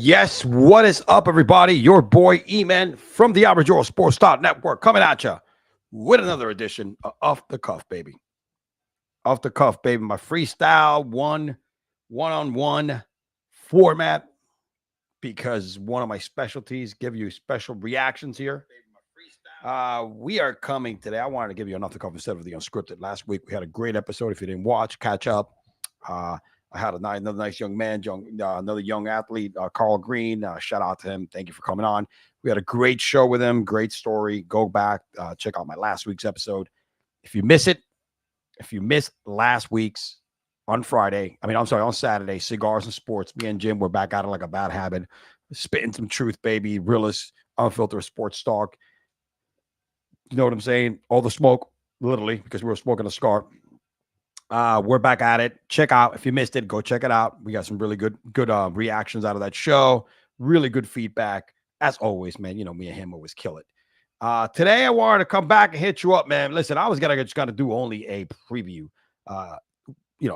Yes, what is up, everybody? Your boy E-Man from the Average Joe Sports Talk Network coming at you with another edition of Off the Cuff, baby. Off the Cuff, baby. My freestyle one-on-one format because one of my specialties give you special reactions here. We are coming today. I wanted to give you an off the cuff instead of the unscripted. Last week we had a great episode. If you didn't watch, catch up. I had another nice young man, another young athlete, Carl Green. Shout out to him. Thank you for coming on. We had a great show with him. Great story. Go back, check out my last week's episode. If you miss it, if you missed last week's on Saturday, Cigars and Sports, me and Jim were back at it like a bad habit, spitting some truth, baby, realist, unfiltered sports talk. You know what I'm saying? All the smoke, literally, because we were smoking a cigar. We're back at it. Check out, if you missed it, go check it out. We got some really good reactions out of that show. Really good feedback. As always, man, you know, me and him always kill it. Today I wanted to come back and hit you up, man. Listen, I was just gonna do only a preview.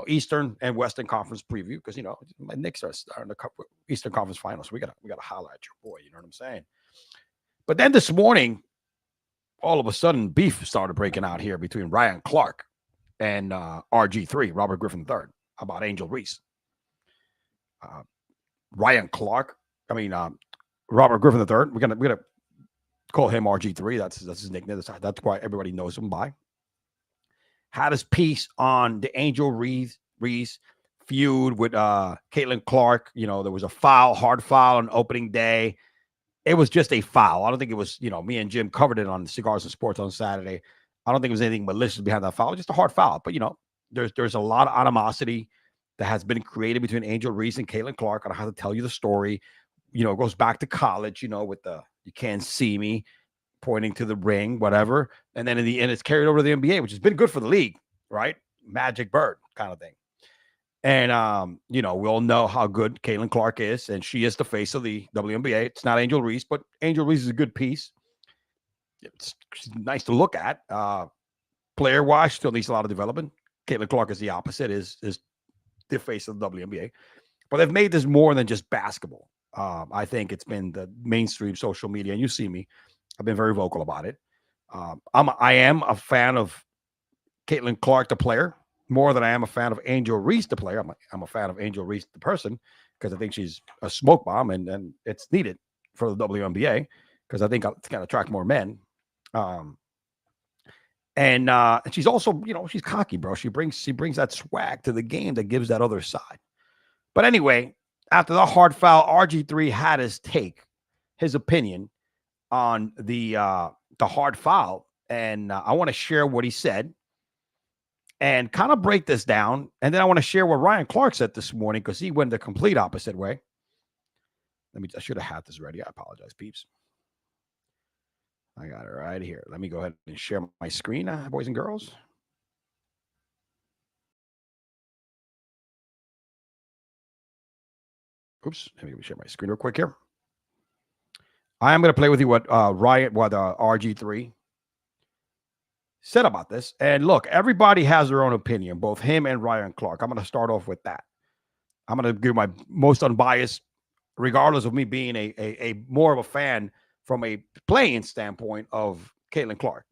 Eastern and Western Conference preview, because my Knicks are starting the Eastern Conference Finals. So we gotta highlight your boy, you know what I'm saying? But then this morning, all of a sudden, beef started breaking out here between Ryan Clark and RG3, Robert Griffin III, about Angel Reese. Robert Griffin III. We're gonna call him RG3. That's his nickname. That's why everybody knows him by. Had his piece on the Angel Reese feud with Caitlin Clark. You know, there was a hard foul on opening day. It was just a foul. I don't think it was, me and Jim covered it on Cigars and Sports on Saturday. I don't think it was anything malicious behind that foul. It was just a hard foul. But, there's a lot of animosity that has been created between Angel Reese and Caitlin Clark. I don't have to tell you the story. It goes back to college, with the "you can't see me" pointing to the ring, whatever. And then in the end, it's carried over to the NBA, which has been good for the league, right? Magic Bird kind of thing. And, we all know how good Caitlin Clark is, and she is the face of the WNBA. It's not Angel Reese, but Angel Reese is a good piece. It's nice to look at. Player-wise, still needs a lot of development. Caitlin Clark is the opposite, is the face of the WNBA. But they've made this more than just basketball. I think it's been the mainstream social media, and you see me. I've been very vocal about it. I am a fan of Caitlin Clark, the player, more than I am a fan of Angel Reese, the player. I'm a fan of Angel Reese, the person, because I think she's a smoke bomb, and it's needed for the WNBA, because I think it's going to attract more men. And she's also, she's cocky, bro. She brings that swag to the game that gives that other side. But anyway, after the hard foul, RG3 had his opinion on the hard foul, and I want to share what he said and kind of break this down. And then I want to share what Ryan Clark said this morning, because he went the complete opposite way. I should have had this ready. I apologize, peeps. I got it right here. Let me go ahead and share my screen, boys and girls. Oops. Let me share my screen real quick here. I am going to play with you what RG3 said about this. And look, everybody has their own opinion, both him and Ryan Clark. I'm going to start off with that. I'm going to give my most unbiased, regardless of me being a more of a fan from a playing standpoint of Caitlin Clark.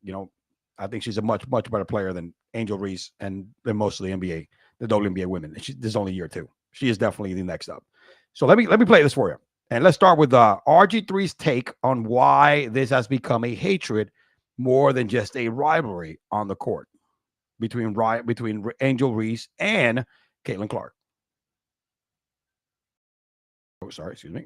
I think she's a much, much better player than Angel Reese and than most of the NBA, the WNBA women. This is only year 2. She is definitely the next up. So let me play this for you. And let's start with RG3's take on why this has become a hatred more than just a rivalry on the court between Angel Reese and Caitlin Clark. Oh, sorry, excuse me.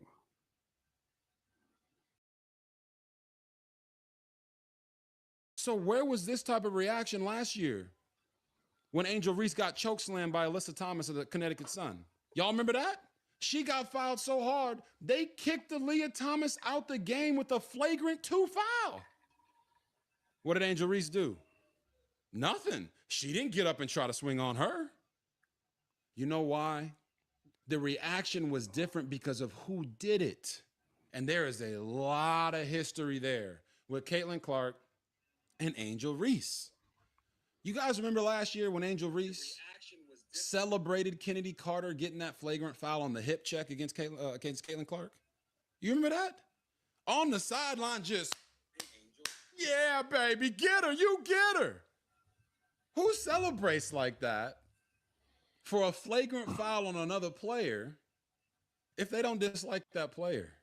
So where was this type of reaction last year when Angel Reese got chokeslammed by Alyssa Thomas of the Connecticut Sun? Y'all remember that? She got fouled so hard, they kicked Aaliyah Thomas out the game with a flagrant 2 foul. What did Angel Reese do? Nothing. She didn't get up and try to swing on her. You know why? The reaction was different because of who did it. And there is a lot of history there with Caitlin Clark and Angel Reese. You guys remember last year when Angel Reese celebrated Kennedy Carter getting that flagrant foul on the hip check against Caitlin Clark? You remember that? On the sideline, just, yeah, baby, get her, you get her. Who celebrates like that for a flagrant foul on another player if they don't dislike that player?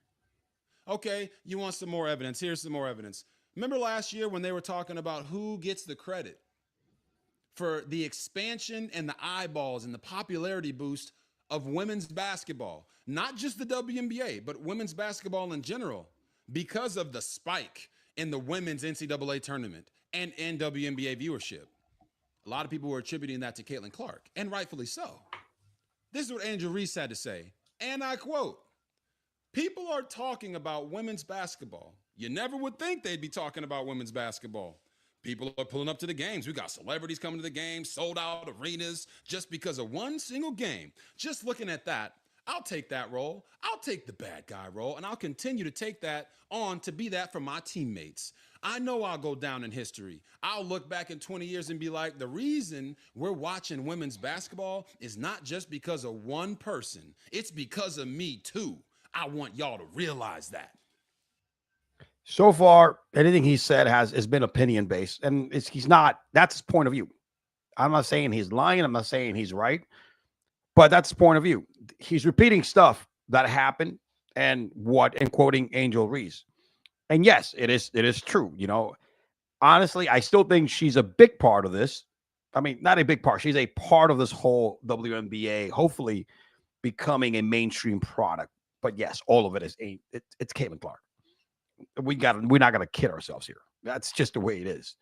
Okay, you want some more evidence? Here's some more evidence. Remember last year when they were talking about who gets the credit for the expansion and the eyeballs and the popularity boost of women's basketball? Not just the WNBA, but women's basketball in general, because of the spike in the women's NCAA tournament and WNBA viewership. A lot of people were attributing that to Caitlin Clark, and rightfully so. This is what Angel Reese had to say, and I quote, "People are talking about women's basketball. You never would think they'd be talking about women's basketball. People are pulling up to the games. We got celebrities coming to the games, sold out arenas just because of one single game. Just looking at that, I'll take that role. I'll take the bad guy role, and I'll continue to take that on to be that for my teammates. I know I'll go down in history. I'll look back in 20 years and be like, the reason we're watching women's basketball is not just because of one person. It's because of me too. I want y'all to realize that." So far, anything he said has been opinion based, and he's not. That's his point of view. I'm not saying he's lying. I'm not saying he's right, but that's his point of view. He's repeating stuff that happened and quoting Angel Reese. And yes, it is true. You know, honestly, I still think she's a big part of this. I mean, not a big part. She's a part of this whole WNBA, hopefully becoming a mainstream product. But yes, all of it is it's Caitlin Clark. We're not gonna kid ourselves here. That's just the way it is.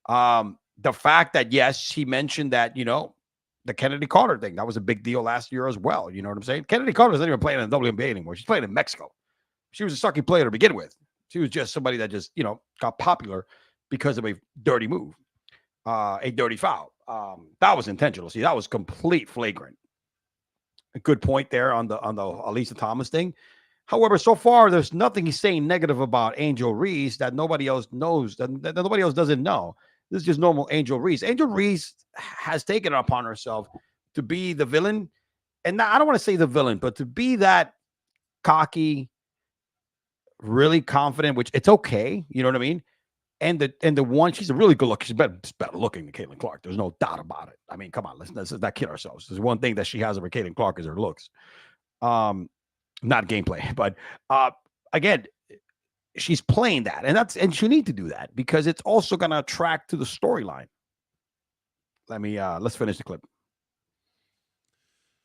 The fact that yes, she mentioned that, you know, the Kennedy Carter thing, that was a big deal last year as well. You know what I'm saying? Kennedy Carter's not even playing in the WNBA anymore. She's playing in Mexico. She was a sucky player to begin with. She was just somebody that just, you know, got popular because of a dirty move, a dirty foul. That was intentional. See, that was complete flagrant. A good point there on the Alyssa Thomas thing. However, so far there's nothing he's saying negative about Angel Reese that nobody else knows, that nobody else doesn't know. This is just normal Angel Reese. Angel Reese has taken it upon herself to be the villain, and I don't want to say the villain, but to be that cocky, really confident, which it's okay, you know what I mean? And the one, she's a really good look. She's better looking than Caitlin Clark. There's no doubt about it. I mean, come on, let's not kid ourselves. There's one thing that she has over Caitlin Clark is her looks. Not gameplay, but again, she's playing that, and she need to do that because it's also going to attract to the storyline. Let's finish the clip.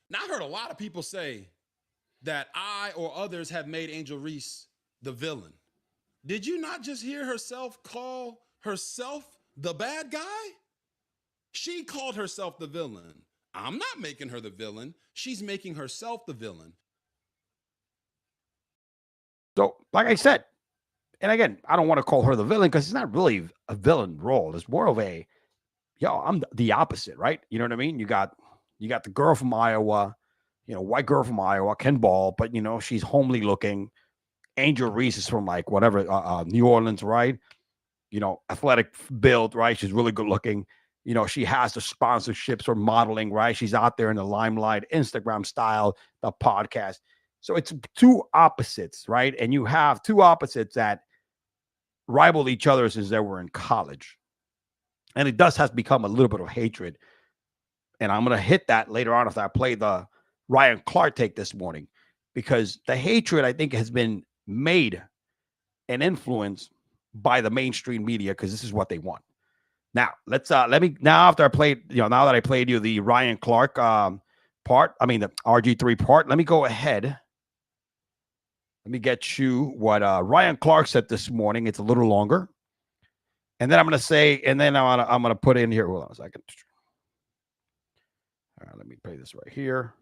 Now, I heard a lot of people say that I or others have made Angel Reese the villain. Did you not just hear herself call herself the bad guy? She called herself the villain. I'm not making her the villain. She's making herself the villain. So, like I said, and again, I don't want to call her the villain because it's not really a villain role. It's more of a, I'm the opposite, right? You know what I mean? You got the girl from Iowa, you know, white girl from Iowa, can ball, but you know, she's homely looking. Angel Reese is from like whatever, New Orleans, right? You know, athletic build, right? She's really good looking. You know, she has the sponsorships or modeling, right? She's out there in the limelight, Instagram style, the podcast. So it's two opposites, right? And you have two opposites that rival each other since they were in college. And it does have become a little bit of hatred. And I'm going to hit that later on after I play the Ryan Clark take this morning, because the hatred, I think, has been made and influenced by the mainstream media because this is what they want. Now, after I played, now that I played you the Ryan Clark part, the RG3 part, let me go ahead. Let me get you what Ryan Clark said this morning. It's a little longer. And then I'm going to say, and then I'm going to put in here. Hold on a second. All right, let me play this right here.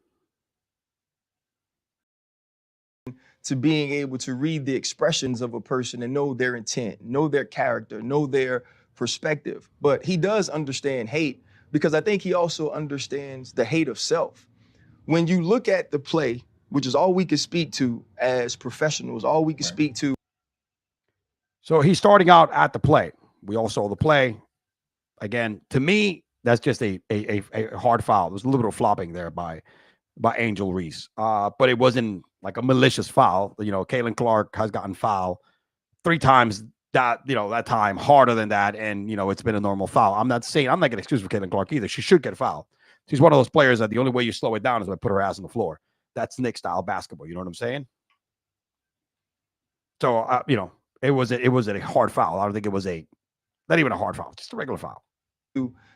To being able to read the expressions of a person and know their intent, know their character, know their perspective. But he does understand hate because I think he also understands the hate of self. When you look at the play, which is all we can speak to as professionals, all we can speak to. So he's starting out at the play. We all saw the play. Again, to me, That's just a hard foul. There's a little bit of flopping there by Angel Reese. But it wasn't like a malicious foul. You know, Caitlin Clark has gotten foul 3 times that, you know, that time harder than that. And, you know, it's been a normal foul. I'm not going to excuse for Caitlin Clark either. She should get a foul. She's one of those players that the only way you slow it down is by put her ass on the floor. That's Knicks style basketball. You know what I'm saying? So, you know, it was a hard foul. I don't think it was not even a hard foul, just a regular foul.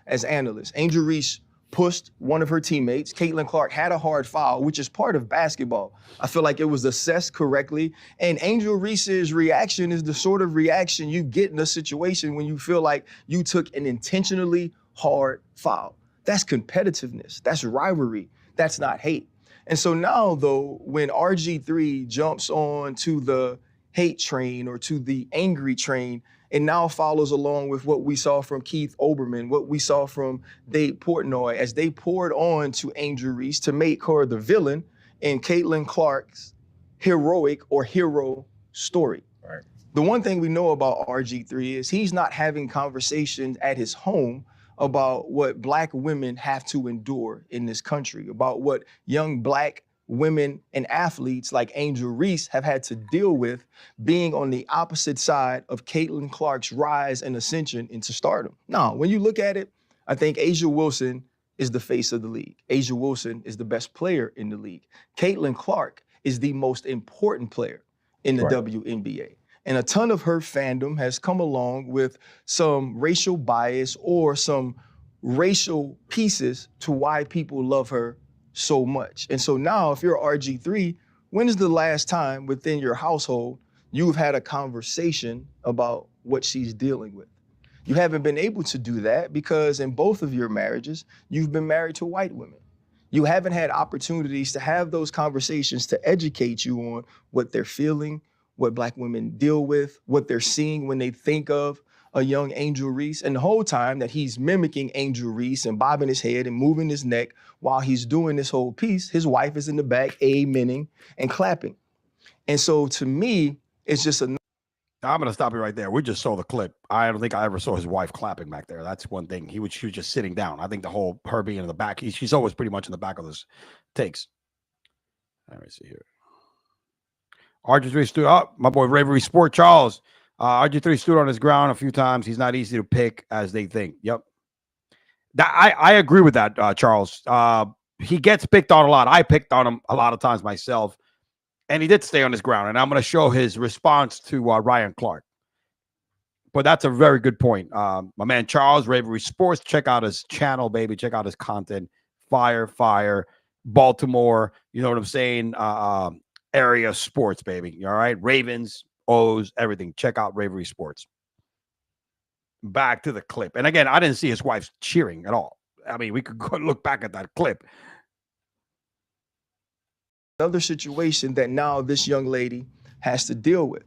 As analysts, Angel Reese pushed one of her teammates. Caitlin Clark had a hard foul, which is part of basketball. I feel like it was assessed correctly. And Angel Reese's reaction is the sort of reaction you get in a situation when you feel like you took an intentionally hard foul. That's competitiveness. That's rivalry. That's not hate. And so now, though, when RG3 jumps on to the hate train or to the angry train, and now follows along with what we saw from Keith Olbermann, what we saw from Dave Portnoy, as they poured on to Angel Reese to make her the villain in Caitlin Clark's heroic or hero story. Right. The one thing we know about RG3 is he's not having conversations at his home about what Black women have to endure in this country, about what young Black women and athletes like Angel Reese have had to deal with being on the opposite side of Caitlin Clark's rise and ascension into stardom. Now, when you look at it, I think A'ja Wilson is the face of the league. A'ja Wilson is the best player in the league. Caitlin Clark is the most important player in the WNBA. And a ton of her fandom has come along with some racial bias or some racial pieces to why people love her so much. And so now, if you're RG3, when is the last time within your household you've had a conversation about what she's dealing with? You haven't been able to do that because in both of your marriages, you've been married to white women. You haven't had opportunities to have those conversations to educate you on what they're feeling, what Black women deal with, what they're seeing when they think of a young Angel Reese. And the whole time that he's mimicking Angel Reese and bobbing his head and moving his neck while he's doing this whole piece, his wife is in the back amening and clapping. And so to me, it's just a... I'm going to stop you right there. We just saw the clip. I don't think I ever saw his wife clapping back there. That's one thing. She was just sitting down. I think the whole, her being in the back, she's always pretty much in the back of those takes. Let me see here. RG3 stood up. My boy Ravery Sport Charles. RG3 stood on his ground a few times. He's not easy to pick as they think. Yep. I agree with that, Charles. He gets picked on a lot. I picked on him a lot of times myself. And he did stay on his ground. And I'm going to show his response to Ryan Clark. But that's a very good point. My man Charles, Ravery Sports. Check out his channel, baby. Check out his content. Fire. Baltimore. You know what I'm saying? Area sports, baby. All right. Ravens, O's, everything. Check out Ravery Sports. Back to the clip. And again, I didn't see his wife cheering at all. I mean, we could go look back at that clip. Another situation that now this young lady has to deal with.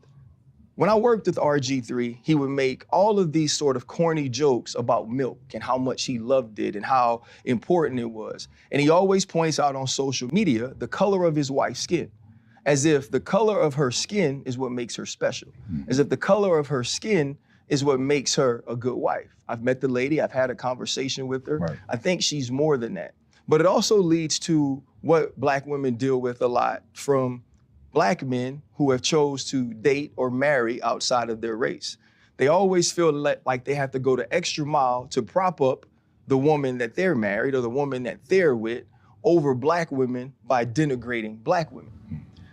When I worked with RG3, he would make all of these sort of corny jokes about milk and how much he loved it and how important it was. And he always points out on social media the color of his wife's skin, as if the color of her skin is what makes her special, as if the color of her skin is what makes her a good wife. I've met the lady, I've had a conversation with her. Right. I think she's more than that. But it also leads to what Black women deal with a lot from Black men who have chose to date or marry outside of their race. They always feel like they have to go the extra mile to prop up the woman that they're married or the woman that they're with over Black women by denigrating Black women.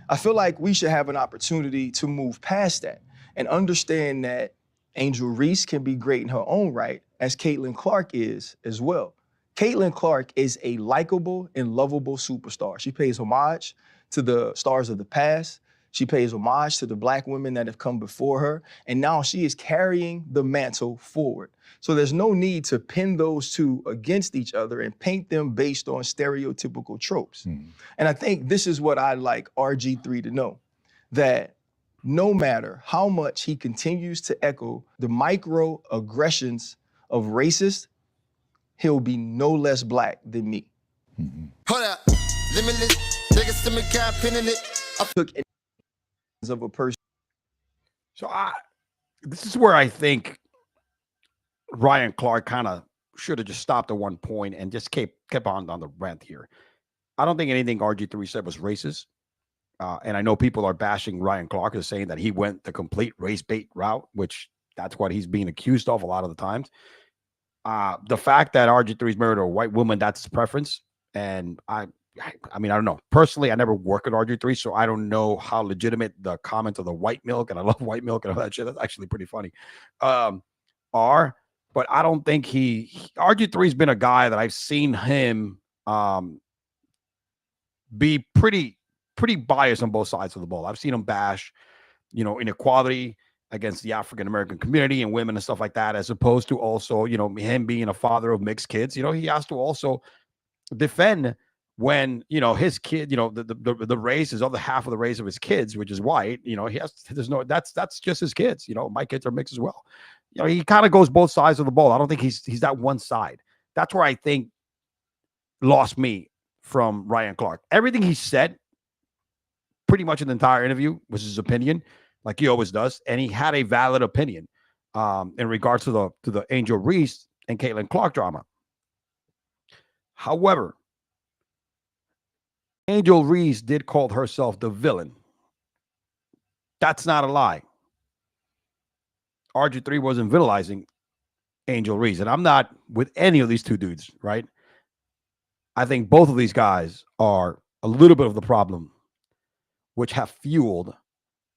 I feel like we should have an opportunity to move past that and understand that Angel Reese can be great in her own right, as Caitlin Clark is as well. Caitlin Clark is a likable and lovable superstar. She pays homage to the stars of the past. She pays homage to the Black women that have come before her. And now she is carrying the mantle forward. So there's no need to pin those two against each other and paint them based on stereotypical tropes. And I think this is what I'd like RG3 to know, that no matter how much he continues to echo the microaggressions of racists, he'll be no less Black than me. Hold up, limitless, niggas to me can't pin in it. I took of a person. So this is where I think Ryan Clark kind of should have just stopped at one point and just kept on the rant here. I don't think anything RG3 said was racist. And I know people are bashing Ryan Clark as saying that he went the complete race bait route, which that's what he's being accused of a lot of the times. The fact that RG3 is married to a white woman, that's his preference. And I mean, I don't know. Personally, I never work at RG3, so I don't know how legitimate the comments of the white milk, and I love white milk and all that shit. That's actually pretty funny. Are, but I don't think RG3's been a guy that I've seen him be pretty biased on both sides of the ball. I've seen him bash, inequality against the African American community and women and stuff like that, as opposed to also, him being a father of mixed kids. He has to also defend when his kid, the race is other half of the race of his kids, which is white. That's just his kids. My kids are mixed as well. He kind of goes both sides of the ball. I don't think he's that one side. That's where I think lost me from Ryan Clark. Everything he said, pretty much in the entire interview, was his opinion, like he always does, and he had a valid opinion in regards to the Angel Reese and Caitlin Clark drama. However, Angel Reese did call herself the villain. That's not a lie. RG3 wasn't villainizing Angel Reese, and I'm not with any of these two dudes, right? I think both of these guys are a little bit of the problem, which have fueled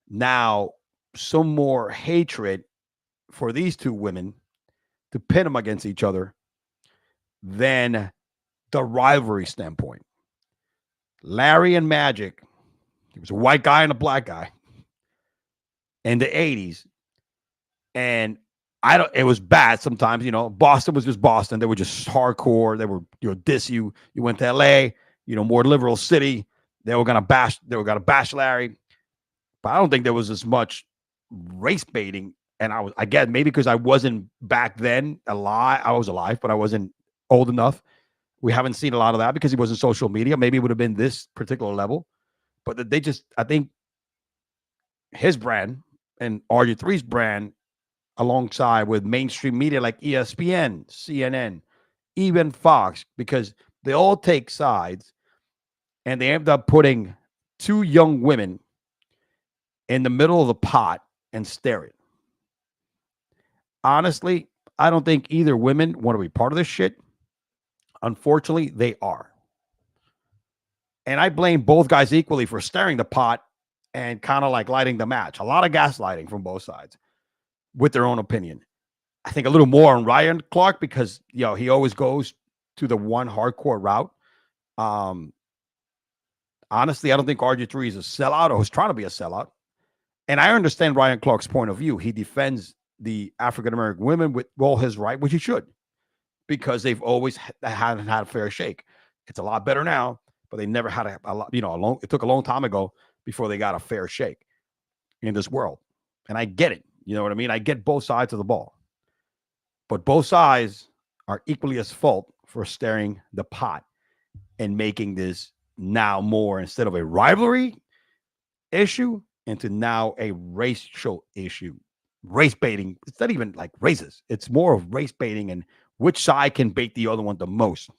now some more hatred for these two women to pit them against each other than the rivalry standpoint. Larry and Magic, he was a white guy and a black guy in the 80s. And it was bad sometimes, Boston was just Boston. They were just hardcore. They were, diss you. You went to LA, more liberal city. They were gonna bash Larry. But I don't think there was as much race baiting. And again, maybe because I wasn't back then alive. I was alive, but I wasn't old enough. We haven't seen a lot of that because it wasn't social media. Maybe it would have been this particular level. But I think his brand and RG3's brand, alongside with mainstream media like ESPN, CNN, even Fox, because they all take sides, and they end up putting two young women in the middle of the pot and stare it. Honestly, I don't think either women want to be part of this shit. Unfortunately, they are. And I blame both guys equally for stirring the pot and kind of like lighting the match. A lot of gaslighting from both sides with their own opinion. I think a little more on Ryan Clark because, he always goes to the one hardcore route. Honestly, I don't think RG3 is a sellout or was trying to be a sellout. And I understand Ryan Clark's point of view. He defends the African-American women with all his right, which he should, because they've always hadn't had a fair shake. It's a lot better now, but they never had a lot, it took a long time ago before they got a fair shake in this world. And I get it. You know what I mean? I get both sides of the ball. But both sides are equally as fault for stirring the pot and making this now more, instead of a rivalry issue, into now a racial issue. Race baiting. It's not even like races. It's more of race baiting and which side can bait the other one the most.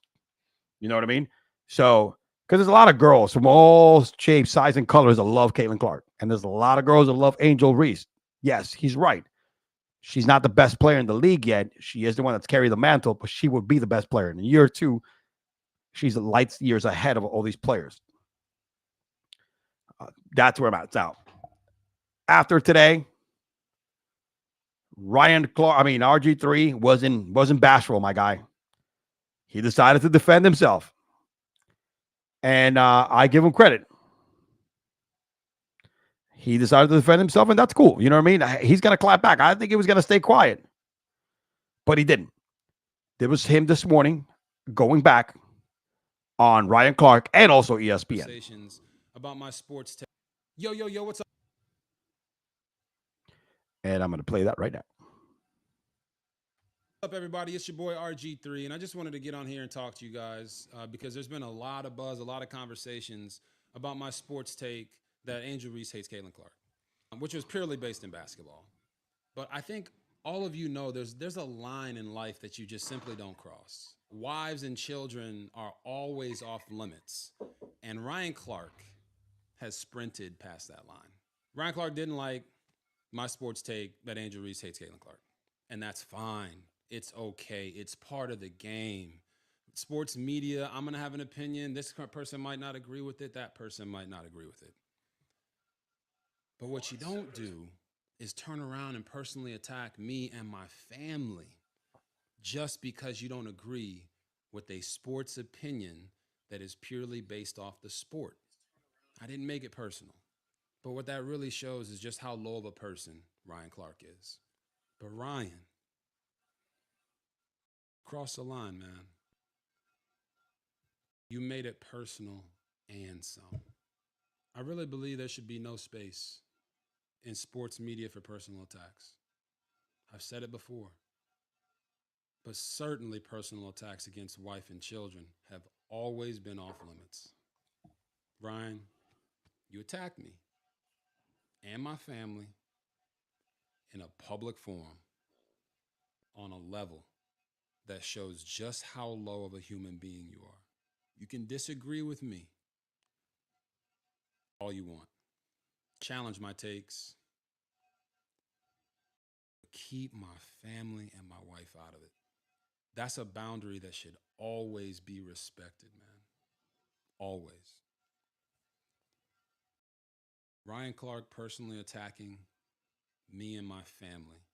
You know what I mean? So, because there's a lot of girls from all shapes, sizes, and colors that love Caitlin Clark. And there's a lot of girls that love Angel Reese. Yes, he's right. She's not the best player in the league yet. She is the one that's carried the mantle, but she would be the best player. In a year or two, she's light years ahead of all these players. That's where I'm at. Now, after today, RG3 wasn't bashful, my guy. He decided to defend himself. And I give him credit. He decided to defend himself, and that's cool. You know what I mean? He's going to clap back. I think he was going to stay quiet, but he didn't. There was him this morning going back on Ryan Clark and also ESPN. About my sports take. Yo, what's up? And I'm going to play that right now. What's up, everybody? It's your boy RG3, and I just wanted to get on here and talk to you guys because there's been a lot of buzz, a lot of conversations about my sports take that Angel Reese hates Caitlin Clark, which was purely based in basketball. But I think all of you know there's a line in life that you just simply don't cross. Wives and children are always off limits. And Ryan Clark has sprinted past that line. Ryan Clark didn't like my sports take that Angel Reese hates Caitlin Clark. And that's fine. It's okay. It's part of the game. Sports media, I'm going to have an opinion. This person might not agree with it. That person might not agree with it. But what you don't do is turn around and personally attack me and my family just because you don't agree with a sports opinion that is purely based off the sport. I didn't make it personal. But what that really shows is just how low of a person Ryan Clark is. But Ryan, cross the line, man. You made it personal and some. I really believe there should be no space in sports media for personal attacks. I've said it before. But certainly personal attacks against wife and children have always been off limits. Ryan, you attacked me and my family in a public forum on a level that shows just how low of a human being you are. You can disagree with me all you want. Challenge my takes. Keep my family and my wife out of it. That's a boundary that should always be respected, man. Always. Ryan Clark personally attacking me and my family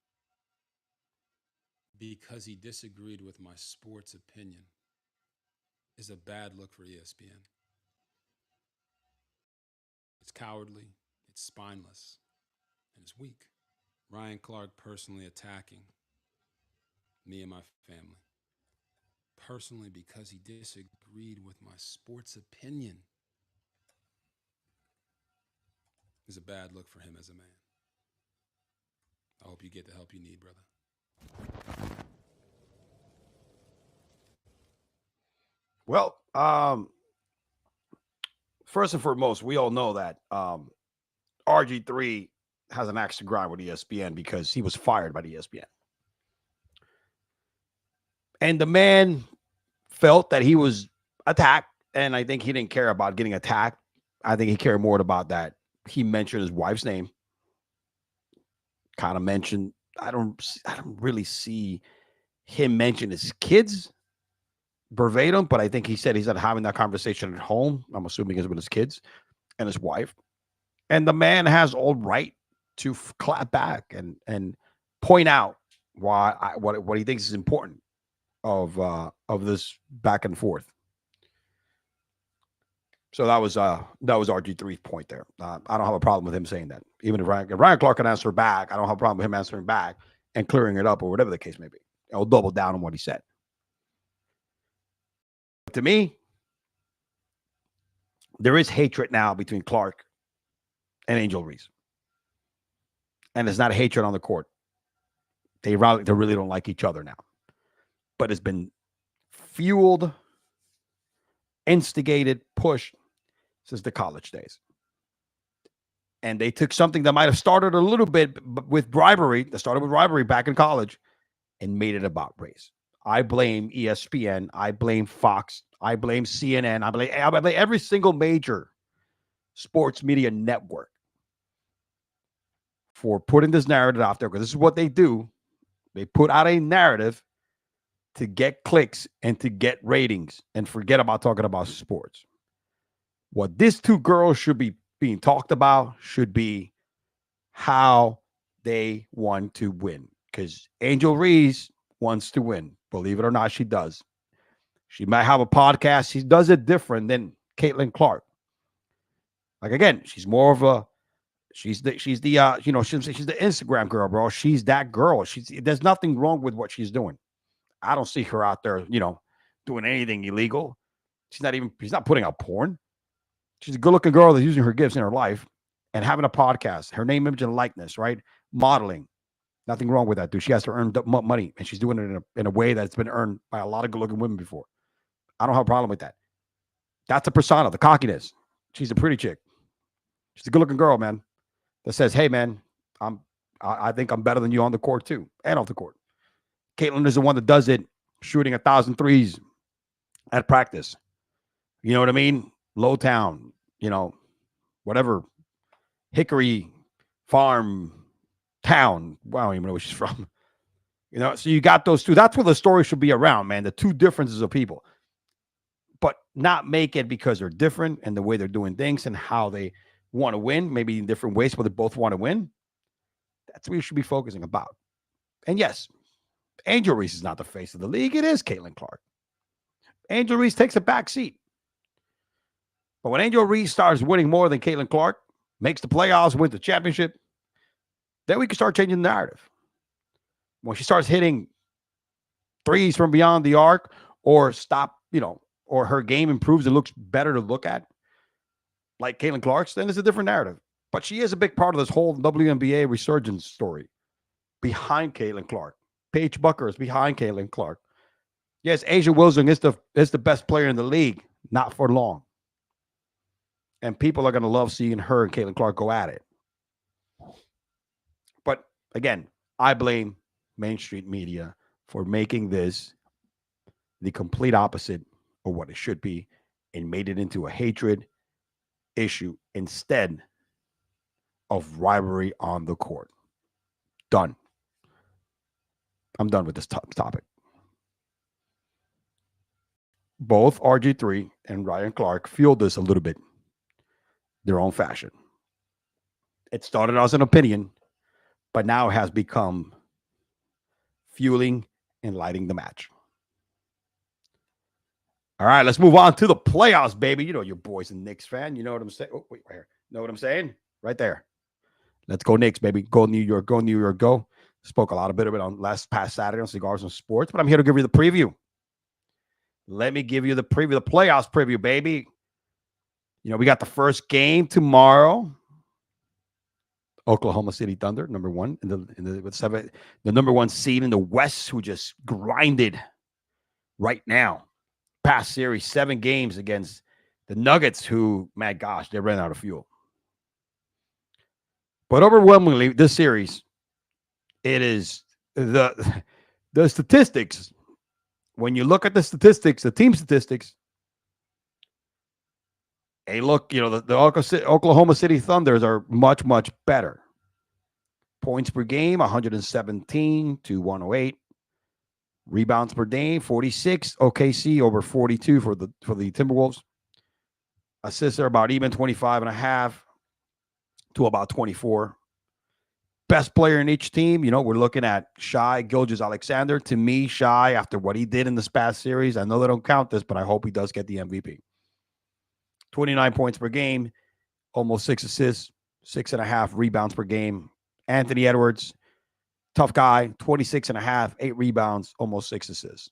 because he disagreed with my sports opinion is a bad look for ESPN. It's cowardly, it's spineless, and it's weak. Ryan Clark personally attacking me and my family. Personally because he disagreed with my sports opinion is a bad look for him as a man. I hope you get the help you need, brother. Well, first and foremost, we all know that RG3 has an axe to grind with ESPN because he was fired by the ESPN. And the man felt that he was attacked, and I think he didn't care about getting attacked. I think he cared more about that. He mentioned his wife's name. Kind of mentioned, I don't really see him mention his kids verbatim, but I think he said he's not having that conversation at home. I'm assuming it's with his kids and his wife. And the man has all right to clap back and point out what he thinks is important of this back and forth. So that was RG3's point there. I don't have a problem with him saying that. Even if Ryan Clark can answer back, I don't have a problem with him answering back and clearing it up or whatever the case may be. I'll double down on what he said. But to me, there is hatred now between Clark and Angel Reese. And it's not hatred on the court. They really don't like each other now. But it's been fueled, instigated, pushed since the college days. And they took something that might have started a little bit with rivalry, that started with rivalry back in college, and made it about race. I blame ESPN. I blame Fox. I blame CNN. I blame every single major sports media network for putting this narrative out there, because this is what they do. They put out a narrative to get clicks and to get ratings and forget about talking about sports. What these two girls should be being talked about should be how they want to win. Because Angel Reese wants to win. Believe it or not, she does. She might have a podcast. She does it different than Caitlin Clark. Like, again, she's more of a, she's the Instagram girl, bro. She's that girl. There's nothing wrong with what she's doing. I don't see her out there, doing anything illegal. She's not putting out porn. She's a good-looking girl that's using her gifts in her life and having a podcast. Her name, image, and likeness, right? Modeling. Nothing wrong with that, dude. She has to earn money, and she's doing it in a way that's been earned by a lot of good-looking women before. I don't have a problem with that. That's a persona, the cockiness. She's a pretty chick. She's a good-looking girl, man, that says, hey, man, I think I'm better than you on the court too, and off the court. Caitlin is the one that does it, shooting 1,000 threes at practice. You know what I mean? Lowtown, whatever, Hickory Farm town. Well, I don't even know where she's from. So you got those two. That's what the story should be around, man. The two differences of people. But not make it because they're different and the way they're doing things and how they want to win, maybe in different ways, but they both want to win. That's what you should be focusing about. And yes, Angel Reese is not the face of the league. It is Caitlin Clark. Angel Reese takes a back seat. But when Angel Reese starts winning more than Caitlin Clark, makes the playoffs, wins the championship, then we can start changing the narrative. When she starts hitting threes from beyond the arc or or her game improves and looks better to look at, like Caitlin Clark's, then it's a different narrative. But she is a big part of this whole WNBA resurgence story behind Caitlin Clark. Paige Bucker is behind Caitlin Clark. Yes, Asia Wilson is the best player in the league, not for long. And people are going to love seeing her and Caitlin Clark go at it. But again, I blame Main Street media for making this the complete opposite of what it should be and made it into a hatred issue instead of rivalry on the court. Done. I'm done with this topic. Both RG3 and Ryan Clark fueled this a little bit their own fashion. It started as an opinion, but now has become fueling and lighting the match. All right, let's move on to the playoffs, baby. You know your boy's a Knicks fan. You know what I'm saying? Oh, wait, right here. Know what I'm saying? Right there. Let's go Knicks, baby. Go New York. Go New York. Go. Spoke a bit of it on past Saturday on Cigars and Sports, but I'm here to give you the preview. Let me give you the preview, the playoffs preview, baby. We got the first game tomorrow. Oklahoma City Thunder, number one the number one seed in the West, who just grinded right now. Past series, 7 games against the Nuggets, who, my gosh, they ran out of fuel. But overwhelmingly, this series, it is the statistics. When you look at the statistics, the team statistics, hey, look, the Oklahoma City Thunders are much, much better. Points per game, 117 to 108. Rebounds per game, 46. OKC over 42 for the Timberwolves. Assists are about even, 25.5 to about 24. Best player in each team, we're looking at Shai Gilgeous-Alexander. To me, Shai, after what he did in this past series, I know they don't count this, but I hope he does get the MVP. 29 points per game, almost 6 assists, 6.5 rebounds per game. Anthony Edwards, tough guy, 26.5, 8 rebounds, almost 6 assists.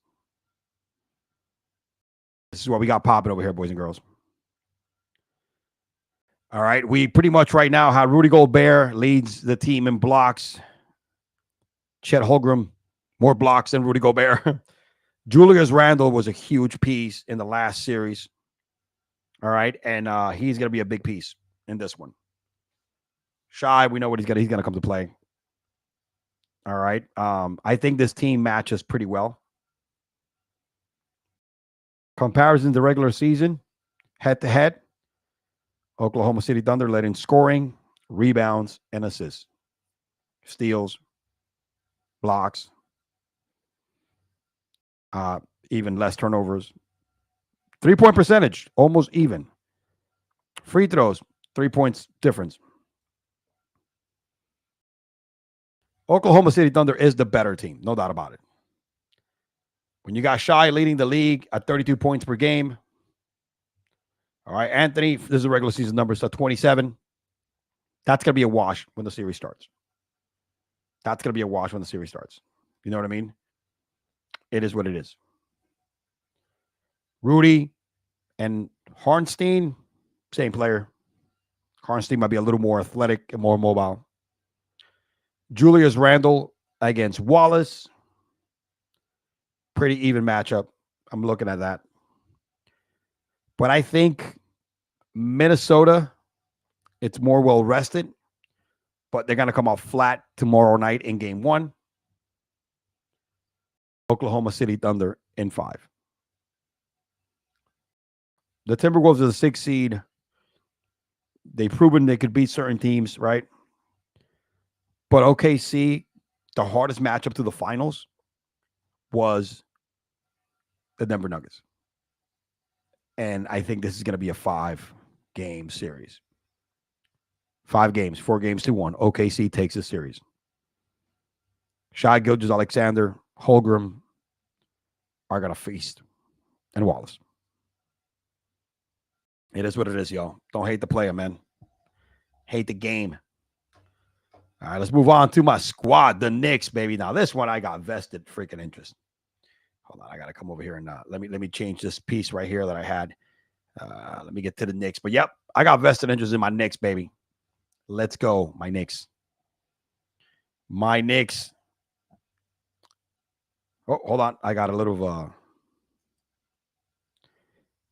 This is what we got popping over here, boys and girls. All right, we pretty much right now have Rudy Gobert leads the team in blocks. Chet Holmgren, more blocks than Rudy Gobert. Julius Randle was a huge piece in the last series. All right, and he's going to be a big piece in this one. Shai, we know what he's going to come to play. All right, I think this team matches pretty well. Comparison to regular season, head-to-head, Oklahoma City Thunder led in scoring, rebounds, and assists. Steals, blocks, even less turnovers. 3-point percentage, almost even. Free throws, 3 points difference. Oklahoma City Thunder is the better team, no doubt about it. When you got Shai leading the league at 32 points per game, all right, Anthony, this is a regular season number, so 27. That's going to be a wash when the series starts. That's going to be a wash when the series starts. You know what I mean? It is what it is. Rudy and Hartenstein, same player. Hartenstein might be a little more athletic and more mobile. Julius Randle against Wallace. Pretty even matchup. I'm looking at that. But I think Minnesota, it's more well-rested. but they're going to come off flat tomorrow night in game 1. Oklahoma City Thunder in 5. The Timberwolves are the 6th seed. They've proven they could beat certain teams, right? But OKC, the hardest matchup to the finals was the Denver Nuggets. And I think this is going to be a 5-game series. 5 games, 4 games to 1. OKC takes this series. Shai Gilgeous-Alexander, Holmgren are going to feast. And Wallace. It is what it is, y'all. Don't hate the player, man. Hate the game. All right, let's move on to my squad, the Knicks, baby. Now, this one I got vested freaking interest. Hold on, I got to come over here and let me change this piece right here that I had. Let me get to the Knicks. But, yep, I got vested interest in my Knicks, baby. Let's go, my Knicks. My Knicks. Oh, hold on. I got a little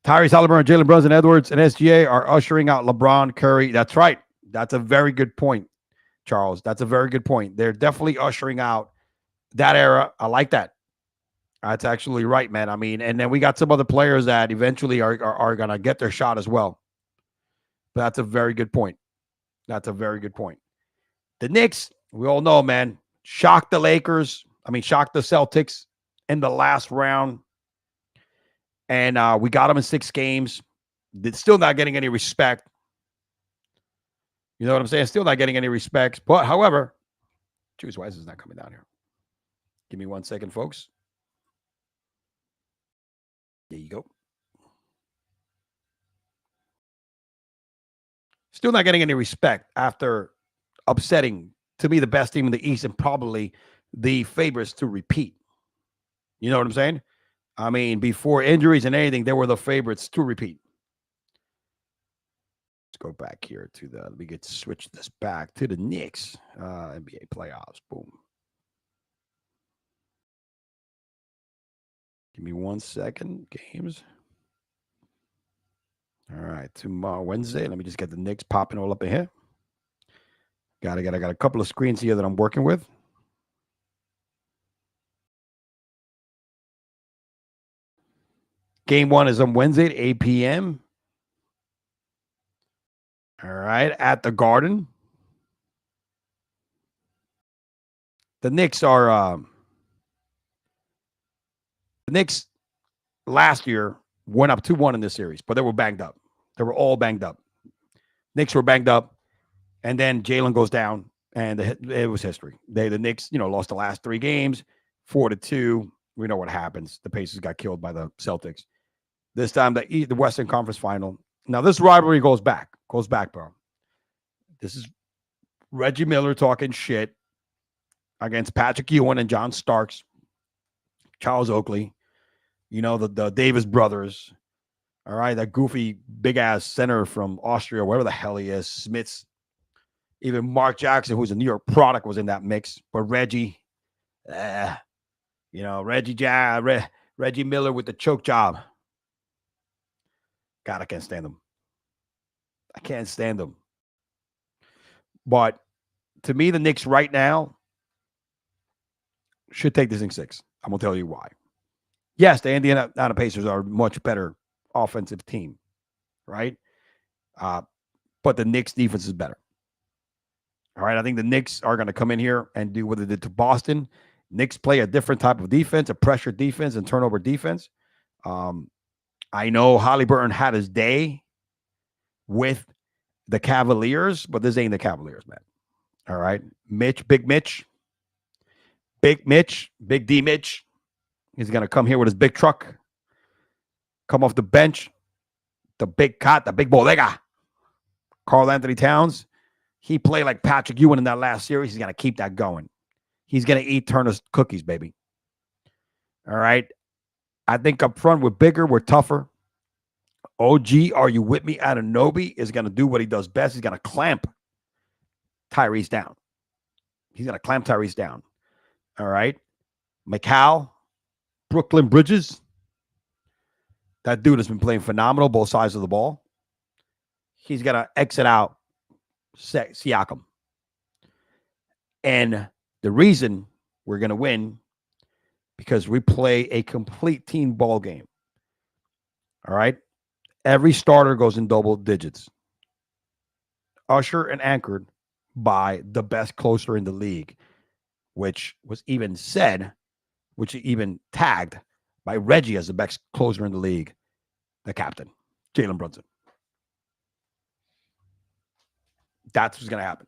Tyrese Halliburton, Jalen Brunson, Edwards, and SGA are ushering out LeBron, Curry. That's right. That's a very good point, Charles. That's a very good point. They're definitely ushering out that era. I like that. That's actually right, man. I mean, and then we got some other players that eventually are going to get their shot as well. But that's a very good point. That's a very good point. The Knicks, we all know, man, shocked the Celtics in the last round. And we got them in 6 games. They're still not getting any respect. You know what I'm saying? Still not getting any respect. But, however, choose why this is not coming down here. Give me 1 second, folks. There you go. Still not getting any respect after upsetting, to be the best team in the East and probably the favorites to repeat. You know what I'm saying? I mean, before injuries and anything, they were the favorites to repeat. Let's go back here to let me switch this back to the Knicks. NBA playoffs. Boom. Give me 1 second. Games. All right. Tomorrow, Wednesday. Let me just get the Knicks popping all up in here. I got a couple of screens here that I'm working with. Game 1 is on Wednesday at 8 p.m. All right. At the Garden. The Knicks are the Knicks last year went up 2-1 in this series, but they were banged up. They were all banged up. Knicks were banged up, and then Jalen goes down, and it was history. The Knicks, lost the last 3 games, 4-2. We know what happens. The Pacers got killed by the Celtics. This time, the Western Conference Final. Now, this rivalry goes back, bro. This is Reggie Miller talking shit against Patrick Ewing and John Starks, Charles Oakley, the Davis brothers. All right, that goofy big-ass center from Austria, wherever the hell he is, Smits. Even Mark Jackson, who's a New York product, was in that mix. But Reggie, Reggie Miller with the choke job. God, I can't stand him. I can't stand him. But to me, the Knicks right now should take this in 6. I'm going to tell you why. Yes, the Indiana Pacers are a much better offensive team, right? But the Knicks defense is better. All right, I think the Knicks are going to come in here and do what they did to Boston. Knicks play a different type of defense, a pressure defense and turnover defense. I know Halliburton had his day with the Cavaliers, but this ain't the Cavaliers, man. All right, Big D Mitch. He's going to come here with his big truck, come off the bench, the big cot, the big bodega. Karl Anthony Towns, he played like Patrick Ewing in that last series. He's going to keep that going. He's going to eat Turner's cookies, baby. All right. I think up front, we're bigger, we're tougher. OG, are you with me? Anunoby is going to do what he does best. He's going to clamp Tyrese down. All right. McCall, Brooklyn Bridges. That dude has been playing phenomenal, both sides of the ball. He's going to exit out Siakam. And the reason we're going to win, because we play a complete team ball game. All right. Every starter goes in double digits. Ushered and anchored by the best closer in the league, which was even said, which even tagged by Reggie as the best closer in the league, the captain, Jalen Brunson. That's what's going to happen.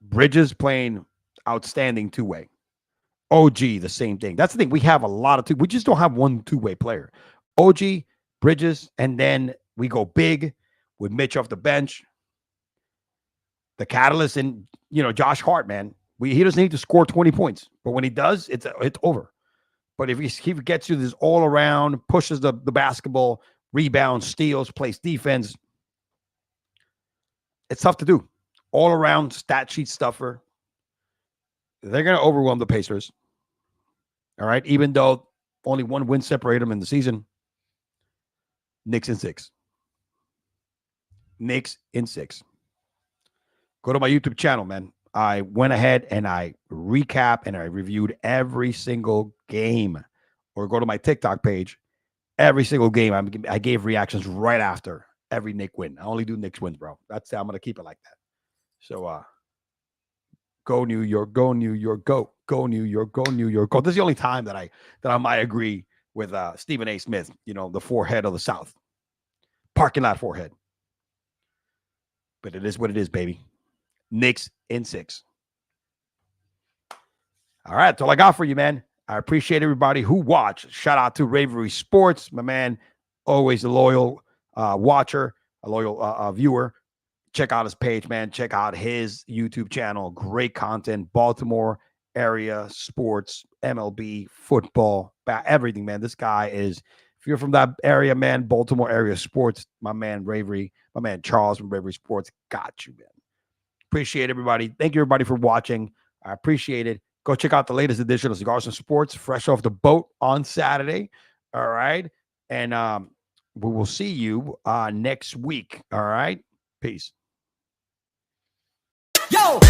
Bridges playing outstanding two-way. OG, the same thing. That's the thing. We have a lot of two. We just don't have one two-way player. OG, Bridges, and then we go big with Mitch off the bench. The catalyst, and Josh Hart, man. He doesn't need to score 20 points, but when he does, it's over. But if he gets you this all around, pushes the basketball, rebounds, steals, plays defense, it's tough to do. All around stat sheet stuffer. They're going to overwhelm the Pacers. All right. Even though only one win separated them in the season. Knicks in 6. Knicks in 6. Go to my YouTube channel, man. I went ahead and I recap and I reviewed every single game. Or go to my TikTok page. Every single game, I gave reactions right after every Knicks win. I only do Knicks wins, bro. I'm going to keep it like that. So, go New York, go New York, go New York, go New York, go. This is the only time that I might agree with Stephen A. Smith, the forehead of the South. Parking lot forehead. But it is what it is, baby. Knicks in 6. All right, that's all I got for you, man. I appreciate everybody who watched. Shout out to Ravery Sports, my man. Always a loyal watcher, a loyal viewer. Check out his page, man. Check out his YouTube channel. Great content. Baltimore area sports, MLB, football, everything, man. This guy is, if you're from that area, man, Baltimore area sports, my man Ravery, my man Charles from Ravery Sports, got you, man. Appreciate everybody. Thank you, everybody, for watching. I appreciate it. Go check out the latest edition of Cigars and Sports, fresh off the boat on Saturday. All right. And we will see you next week. All right. Peace. Yo!